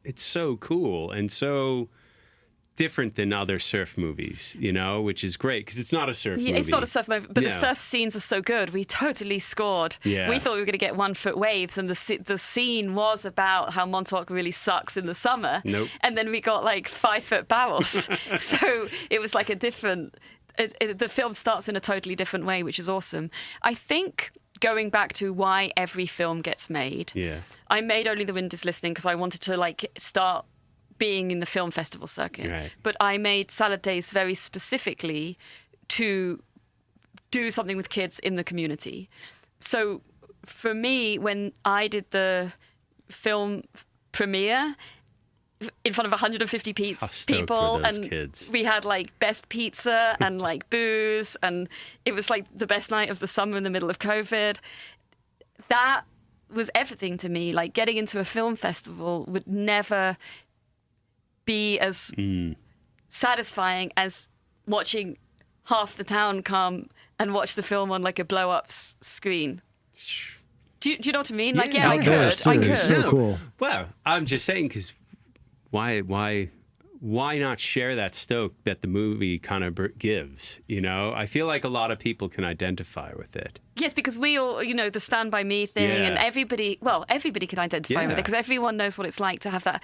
it's so cool and so different than other surf movies, you know, which is great because it's not a surf movie. It's not a surf movie, but the surf scenes are so good. We totally scored. Yeah. We thought we were going to get 1 foot waves, and the scene was about how Montauk really sucks in the summer. Nope. And then we got like 5 foot barrels. So it was like a different. The film starts in a totally different way, which is awesome. I think going back to why every film gets made. Yeah. I made Only the Wind is Listening because I wanted to like start being in the film festival circuit. Right. But I made Salad Days very specifically to do something with kids in the community. So for me, when I did the film premiere in front of 150 people, and kids. We had like best pizza and like booze, and it was like the best night of the summer in the middle of COVID. That was everything to me. Like getting into a film festival would never be as satisfying as watching half the town come and watch the film on like a blow-up screen. Do you know what I mean? Like, I could. It's so cool. Well, I'm just saying because why not share that stoke that the movie kind of gives? You know, I feel like a lot of people can identify with it. Yes, because we all, you know, the Stand By Me thing, and everybody can identify with it because everyone knows what it's like to have that,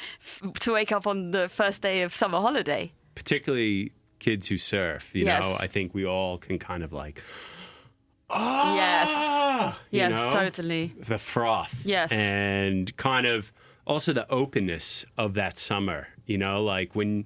to wake up on the first day of summer holiday. Particularly kids who surf, you know, I think we all can kind of like, yes, totally. The froth. Yes. And kind of also the openness of that summer, you know, like when...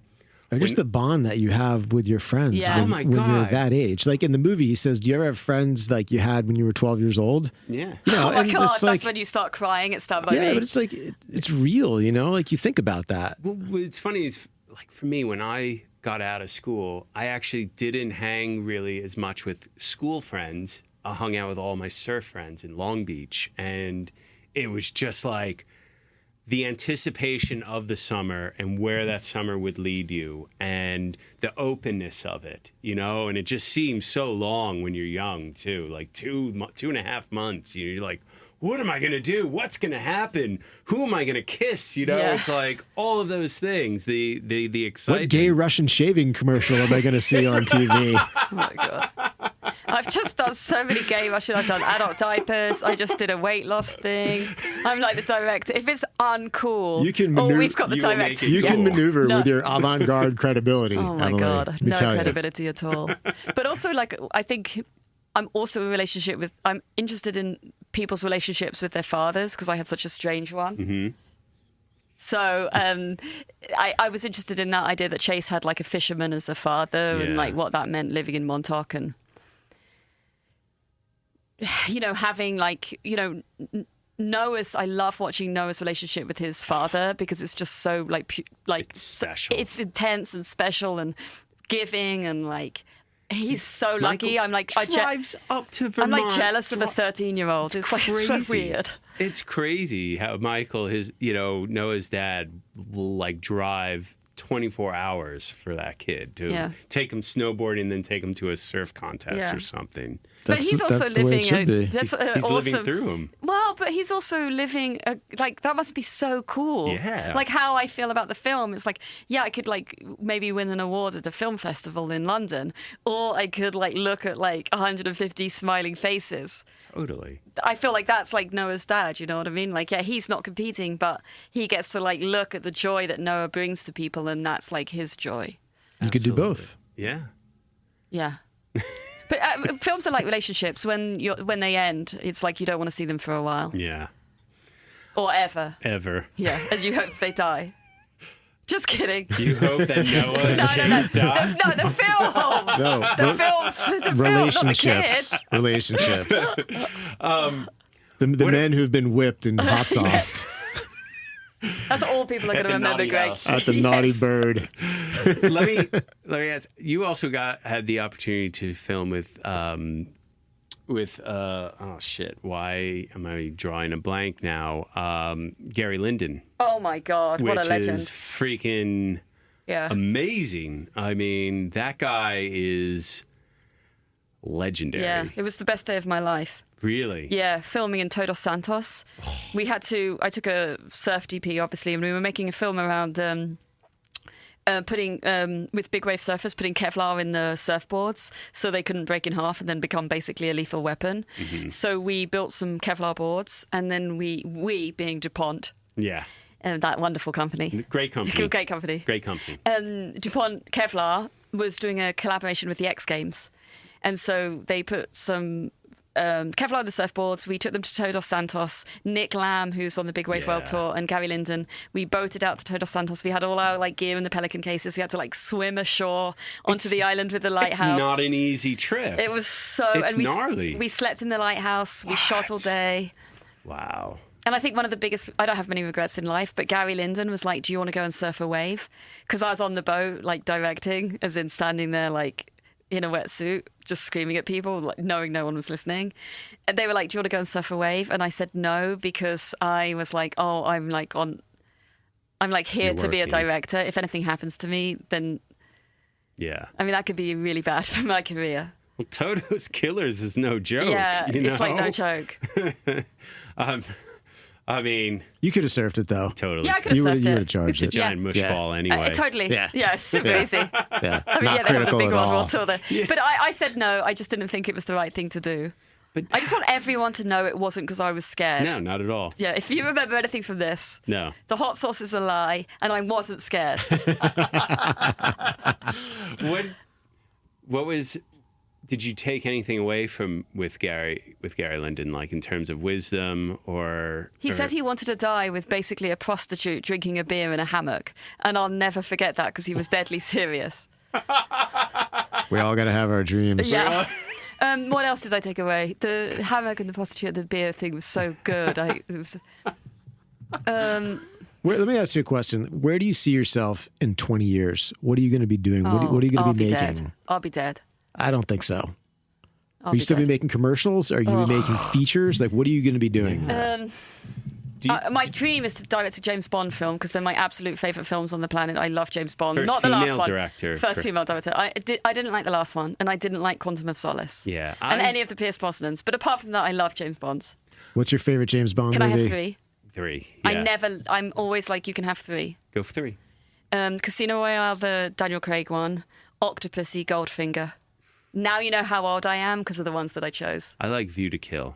Or just the bond that you have with your friends when you're that age. Like in the movie, he says, do you ever have friends like you had when you were 12 years old? Yeah. You know, oh my God, that's when you start crying at Stand By Me. Yeah, but it's like, it's real, you know? Like you think about that. Well, what's funny is, like for me, when I got out of school, I actually didn't hang really as much with school friends. I hung out with all my surf friends in Long Beach. And it was just like... the anticipation of the summer and where that summer would lead you and the openness of it, you know, and it just seems so long when you're young too, like 2.5 months, you know, you're like, what am I going to do? What's going to happen? Who am I going to kiss? You know, it's like all of those things, the excitement. What gay Russian shaving commercial am I going to see on TV? Oh my God. I've just done so many gay Russian. I've done adult diapers. I just did a weight loss thing. I'm like the director. If it's uncool, we've got the director. You can maneuver with your avant-garde credibility. Oh my God, no credibility at all. But also, like, I think I'm also I'm interested in people's relationships with their fathers because I had such a strange one. Mm-hmm. So I was interested in that idea that Chase had like a fisherman as a father and like what that meant living in Montauk and, you know, having like, you know, I love watching Noah's relationship with his father because it's just so like it's special. It's intense and special and giving and like he's so lucky. Michael I'm like drives up to Vermont. I'm like jealous of a 13-year-old. It's like so weird. It's crazy how Michael, Noah's dad, will like drive 24 hours for that kid to take him snowboarding and then take him to a surf contest or something. But he's also living he's awesome, living through him. Well, but he's also living like that must be so cool. Yeah. Like how I feel about the film. It's like, I could like maybe win an award at a film festival in London, or I could like look at like 150 smiling faces. Totally. I feel like that's like Noah's dad, you know what I mean? Like, he's not competing, but he gets to like look at the joy that Noah brings to people, and that's like his joy. You could do both. Yeah. Yeah. But films are like relationships. When they end, it's like you don't want to see them for a while. Yeah. Or ever. Ever. Yeah, and you hope they die. Just kidding. You hope that Noah and Chase die? No, the film. No, the relationships. Film, relationships. The men who've been whipped and hot sauced. That's all people are going to remember, Greg. At the Naughty Bird. Let me ask. You also had the opportunity to film with oh shit, why am I drawing a blank now? Gary Linden. Oh my God, what a legend. Which is freaking amazing. I mean, that guy is legendary. Yeah, it was the best day of my life. Really? Yeah, filming in Todos Santos. I took a surf DP, obviously, and we were making a film around putting, with big wave surfers, putting Kevlar in the surfboards so they couldn't break in half and then become basically a lethal weapon. Mm-hmm. So we built some Kevlar boards, and then we being DuPont. Yeah. That wonderful company. Great company. Great company. Great company. DuPont Kevlar was doing a collaboration with the X Games. And so they put some Kevlar on the surfboards. We took them to Todos Santos. Nick Lamb, who's on the Big Wave World Tour, and Gary Linden. We boated out to Todos Santos. We had all our gear in the Pelican cases. We had to swim ashore onto the island with the lighthouse. It's not an easy trip. It was so... It's gnarly. We slept in the lighthouse. We shot all day. Wow. And I think one of the biggest... I don't have many regrets in life, but Gary Linden was like, do you want to go and surf a wave? Because I was on the boat, directing, as in standing there, in a wetsuit, just screaming at people, knowing no one was listening. And they were like, do you want to go and surf a wave? And I said no, because I was like, oh, I'm here to be a director. If anything happens to me, then... Yeah. I mean, that could be really bad for my career. Well, Toto's Killers is no joke. Yeah, it's no joke. I mean... You could have surfed it, though. Totally. Yeah, I could have surfed it. You would have charged it. It's a giant mush ball anyway. Totally. Yeah, super easy. Yeah. I mean, Not they have the big critical World at War Tour there. Yeah. But I said no. I just didn't think it was the right thing to do. But I just want everyone to know it wasn't because I was scared. No, not at all. Yeah, if you remember anything from this, no. The hot sauce is a lie, and I wasn't scared. What was... Did you take anything away with Gary Linden, in terms of wisdom or... He said he wanted to die with basically a prostitute drinking a beer in a hammock. And I'll never forget that because he was deadly serious. We all got to have our dreams. Yeah. What else did I take away? The hammock and the prostitute and the beer thing was so good. Let me ask you a question. Where do you see yourself in 20 years? What are you going to be doing? What are you going to be making? Dead. I'll be dead. I don't think so. Are you still be making commercials? Are you be making features? What are you going to be doing? My dream is to direct a James Bond film because they're my absolute favourite films on the planet. I love James Bond. Not the last one. First female director. I didn't like the last one, and I didn't like Quantum of Solace. Yeah. And any of the Pierce Brosnans. But apart from that, I love James Bonds. What's your favourite James Bond movie? Can I have 3? 3. Yeah. I'm always like, you can have 3. Go for 3. Casino Royale, the Daniel Craig one. Octopussy, Goldfinger. Now you know how old I am because of the ones that I chose. I like View to Kill.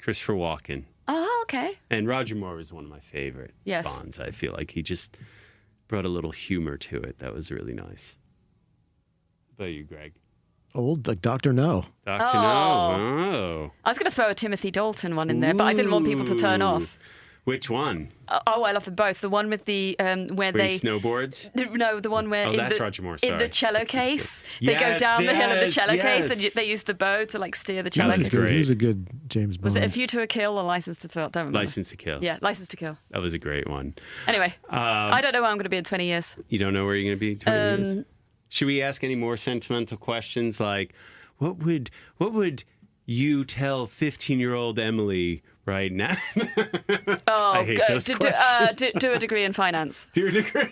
Christopher Walken. Oh, okay. And Roger Moore was one of my favorite Bonds. I feel like he just brought a little humor to it. That was really nice. How about you, Greg? Old, like Dr. No. Dr. No. Oh. I was going to throw a Timothy Dalton one in there, but I didn't want people to turn off. Which one? I love them both. The one with the where they he snowboards. No, the one where that's Roger Moore. Sorry. In the cello case, they go down the hill in the cello case, and they use the bow to steer the cello. He was a good James Bond. Was it A View to a Kill or License to Thrill? Don't remember. License to Kill. Yeah, License to Kill. That was a great one. Anyway, I don't know where I'm going to be in 20 years. You don't know where you're going to be in 20 years. Should we ask any more sentimental questions like, what would you tell 15-year-old Emily right now? Oh, I hate those questions. Do a degree in finance. Do a degree.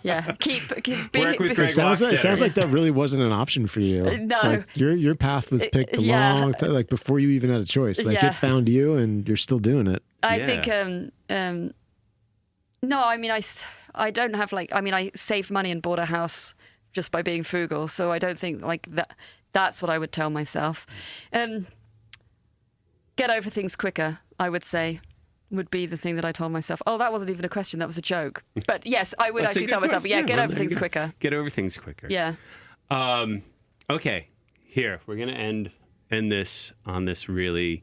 Yeah, work with Greg Wachstetter. It sounds like that really wasn't an option for you. No, your path was picked a long time, before you even had a choice. It found you, and you're still doing it. I think. No, I mean, I don't have I saved money and bought a house just by being frugal. So I don't think that. That's what I would tell myself. Get over things quicker, I would say, would be the thing that I told myself. Oh, that wasn't even a question. That was a joke. But yes, I would actually tell myself, get over things quicker. Get over things quicker. Yeah. Okay. Here, we're going to end this on this really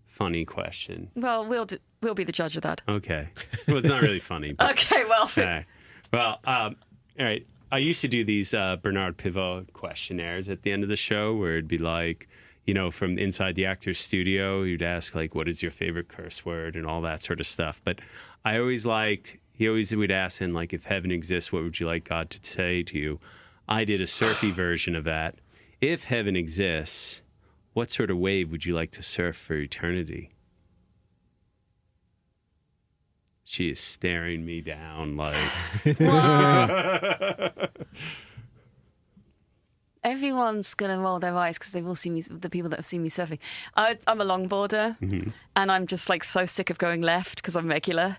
funny question. Well, we'll be the judge of that. Okay. Well, it's not really funny. But, okay, well. Well, all right. I used to do these Bernard Pivot questionnaires at the end of the show where it'd be like, from inside the actor's studio, you'd ask what is your favorite curse word and all that sort of stuff. But I always he always would ask him, if heaven exists, what would you like God to say to you? I did a surfy version of that. If heaven exists, what sort of wave would you like to surf for eternity? She is staring me down Wow. everyone's going to roll their eyes because they've all seen me, the people that have seen me surfing. I'm a longboarder, and I'm just like so sick of going left because I'm regular.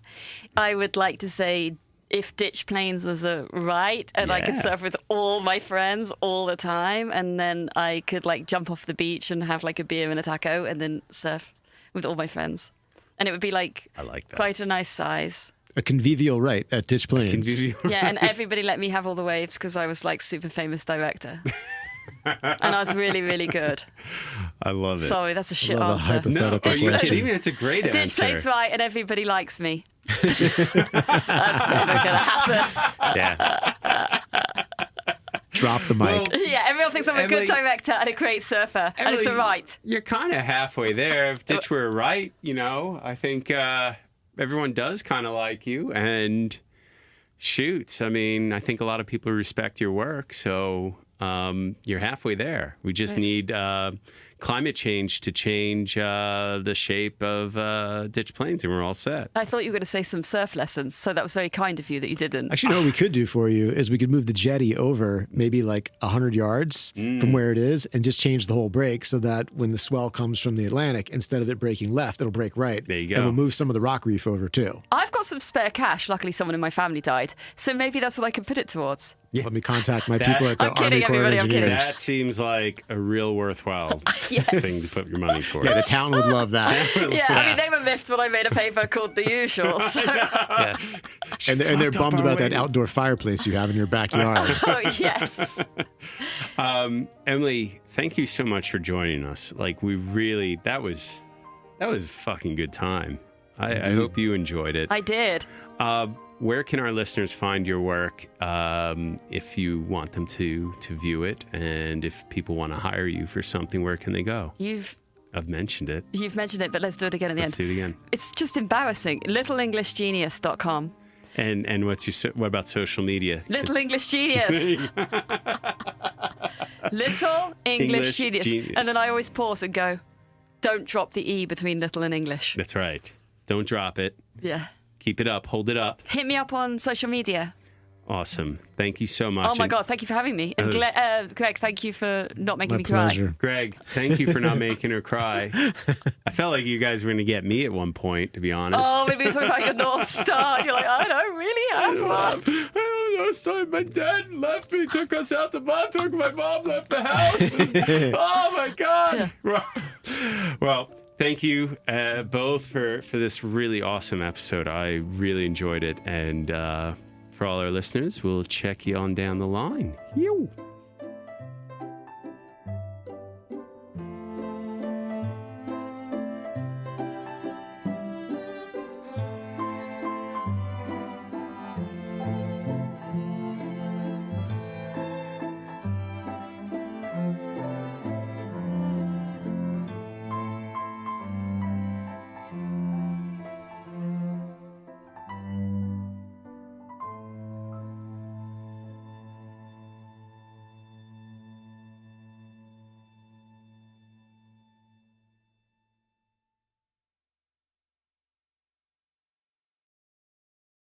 I would like to say if ditch planes was a right and I could surf with all my friends all the time, and then I could like jump off the beach and have like a beer and a taco and then surf with all my friends. And it would be like, I like that. Quite a nice size. A convivial right at Ditch Plains. Yeah, and everybody let me have all the waves because I was like super famous director. And I was really, really good. I love it. Sorry, that's a shit answer. answer. No, are you kidding me? It's a great answer. Ditch Plains right and everybody likes me. That's never going to happen. Yeah. Drop the mic. Well, yeah, everyone thinks I'm a good director and a great surfer, and it's a right. You're kind of halfway there. If ditch were right, I think everyone does kind of like you. And shoots, I think a lot of people respect your work, so you're halfway there. We just need climate change to change the shape of Ditch Plains, and we're all set. I thought you were going to say some surf lessons, so that was very kind of you that you didn't. Actually, what we could do for you is we could move the jetty over maybe like 100 yards from where it is and just change the whole break so that when the swell comes from the Atlantic, instead of it breaking left, it'll break right. There you go. And we'll move some of the rock reef over too. I've got some spare cash. Luckily, someone in my family died, so maybe that's what I can put it towards. Yeah. Let me contact my people at the I'm kidding, Army Corps of everybody, I'm Engineers. kidding. That seems like a real worthwhile Yes. thing to put your money towards. Yeah, the town would love that. Yeah, they were miffed when I made a paper called The Usual. So. Yeah. And they're bummed about that outdoor fireplace you have in your backyard. Oh, yes. Emily, thank you so much for joining us. Like, that was a fucking good time. I hope you enjoyed it. I did. Where can our listeners find your work if you want them to view it? And if people want to hire you for something, where can they go? I've mentioned it. You've mentioned it, but let's do it again at the Let's end. do it again. It's just embarrassing. LittleEnglishGenius.com. And what about social media? Little English Genius. Little English Genius. And then I always pause and go, don't drop the E between little and English. That's right. Don't drop it. Yeah. Keep it up. Hold it up. Hit me up on social media. Awesome. Thank you so much. Oh, my God. Thank you for having me. And Greg, thank you for not making me pleasure. cry. Greg, thank you for not making her cry. I felt like you guys were going to get me at one point, to be honest. Oh, maybe you're talking about your North Star. You're like, I don't really have one. Last time my dad left me, took us out to Montauk. My mom left the house. And, oh, my God. Yeah. Well, thank you both for this really awesome episode. I really enjoyed it. And for all our listeners, we'll check you on down the line. Yo.